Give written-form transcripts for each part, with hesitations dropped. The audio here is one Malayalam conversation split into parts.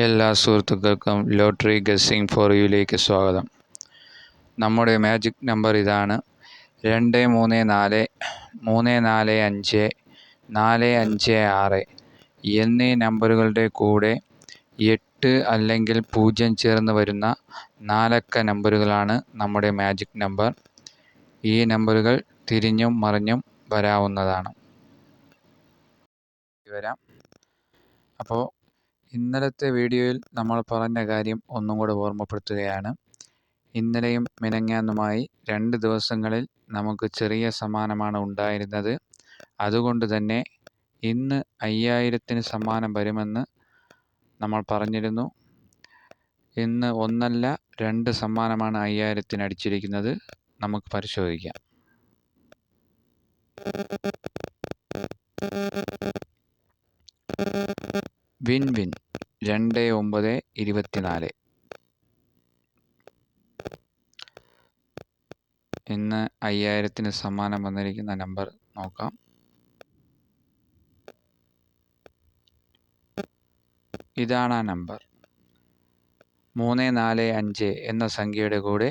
എല്ലാ സുഹൃത്തുക്കൾക്കും ലോട്ടറി ഗസ്സിംഗ് ഫോർ യുയിലേക്ക് സ്വാഗതം. നമ്മുടെ മാജിക് നമ്പർ ഇതാണ്: 23434545 എന്നീ നമ്പറുകളുടെ കൂടെ 8 അല്ലെങ്കിൽ 0 ചേർന്ന് വരുന്ന 4 അക്ക നമ്പറുകളാണ് നമ്മുടെ മാജിക് നമ്പർ. ഈ നമ്പറുകൾ തിരിഞ്ഞും മറിഞ്ഞും വരാവുന്നതാണ്. അപ്പോൾ ഇന്നലത്തെ വീഡിയോയിൽ നമ്മൾ പറഞ്ഞ കാര്യം ഒന്നും കൂടെ ഓർമ്മപ്പെടുത്തുകയാണ്. ഇന്നലെയും മിനിങ്ങാന്നുമായി 2 ദിവസങ്ങളിൽ നമുക്ക് ചെറിയ സമ്മാനമാണ് ഉണ്ടായിരുന്നത്. അതുകൊണ്ട് തന്നെ ഇന്ന് 5000-ന് സമ്മാനം വരുമെന്ന് നമ്മൾ പറഞ്ഞിരുന്നു. ഇന്ന് ഒന്നല്ല 2 സമ്മാനമാണ് 5000-ന് അടിച്ചിരിക്കുന്നത്. നമുക്ക് പരിശോധിക്കാം. വിൻ 2924. ഇന്ന് 5000-ന് സമ്മാനം വന്നിരിക്കുന്ന നമ്പർ നോക്കാം. ഇതാണ് ആ നമ്പർ. 345 എന്ന സംഖ്യയുടെ കൂടെ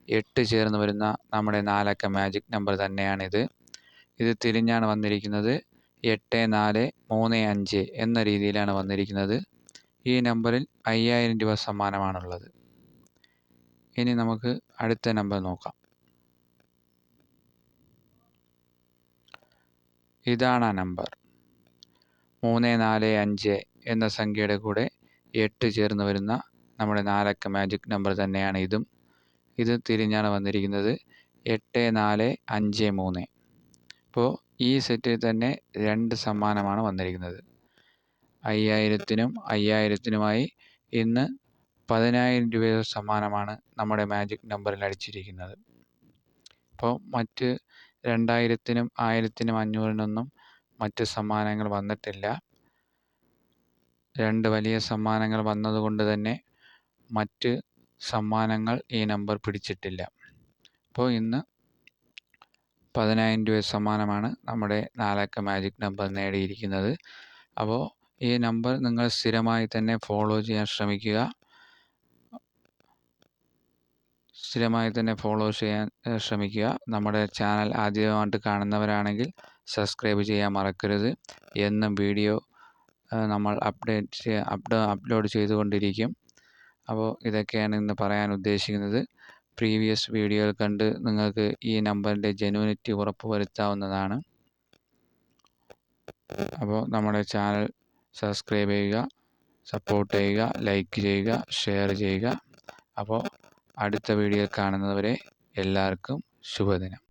8 ചേർന്ന് വരുന്ന നമ്മുടെ 4 അക്ക മാജിക് നമ്പർ തന്നെയാണിത്. ഇത് തിരിഞ്ഞാണ് വന്നിരിക്കുന്നത്. 8435 എന്ന രീതിയിലാണ് വന്നിരിക്കുന്നത്. ഈ നമ്പറിൽ 5000 രൂപ സമ്മാനമാണുള്ളത്. ഇനി നമുക്ക് അടുത്ത നമ്പർ നോക്കാം. ഇതാണ് ആ നമ്പർ. 345 എന്ന സംഖ്യയുടെ കൂടെ 8 ചേർന്ന് വരുന്ന നമ്മുടെ 4 അക്ക മാജിക് നമ്പർ തന്നെയാണ് ഇതും. ഇത് തിരിഞ്ഞാണ് വന്നിരിക്കുന്നത്. 8453. അപ്പോൾ ഈ സെറ്റിൽ തന്നെ 2 സമ്മാനമാണ് വന്നിരിക്കുന്നത്. 5000-നും 5000-നുമായി ഇന്ന് 10000 രൂപയുടെ സമ്മാനമാണ് നമ്മുടെ മാജിക് നമ്പറിൽ അടിച്ചിരിക്കുന്നത്. അപ്പോൾ മറ്റ് 2000-നും 1000-നും 500-നൊന്നും മറ്റ് സമ്മാനങ്ങൾ വന്നിട്ടില്ല. 2 വലിയ സമ്മാനങ്ങൾ വന്നതുകൊണ്ട് തന്നെ മറ്റ് സമ്മാനങ്ങൾ ഈ നമ്പർ പിടിച്ചിട്ടില്ല. അപ്പോൾ ഇന്ന് 10000 രൂപ സമ്മാനമാണ് നമ്മുടെ 4 അക്ക മാജിക് നമ്പർ നേടിയിരിക്കുന്നത്. അപ്പോൾ ഈ നമ്പർ നിങ്ങൾ സ്ഥിരമായി തന്നെ ഫോളോ ചെയ്യാൻ ശ്രമിക്കുക. നമ്മുടെ ചാനൽ ആദ്യമായിട്ട് കാണുന്നവരാണെങ്കിൽ സബ്സ്ക്രൈബ് ചെയ്യാൻ മറക്കരുത്. എന്നും വീഡിയോ നമ്മൾ അപ്ലോഡ് ചെയ്തുകൊണ്ടിരിക്കും. അപ്പോൾ ഇതൊക്കെയാണ് ഇന്ന് പറയാൻ ഉദ്ദേശിക്കുന്നത്. പ്രീവിയസ് വീഡിയോകൾ കണ്ട് നിങ്ങൾക്ക് ഈ നമ്പറിൻ്റെ ജെന്യൂനിറ്റി ഉറപ്പുവരുത്താവുന്നതാണ്. അപ്പോൾ നമ്മുടെ ചാനൽ സബ്സ്ക്രൈബ് ചെയ്യുക, സപ്പോർട്ട് ചെയ്യുക, ലൈക്ക് ചെയ്യുക, ഷെയർ ചെയ്യുക. അപ്പോൾ അടുത്ത വീഡിയോ കാണുന്നതുവരെ എല്ലാവർക്കും ശുഭദിനം.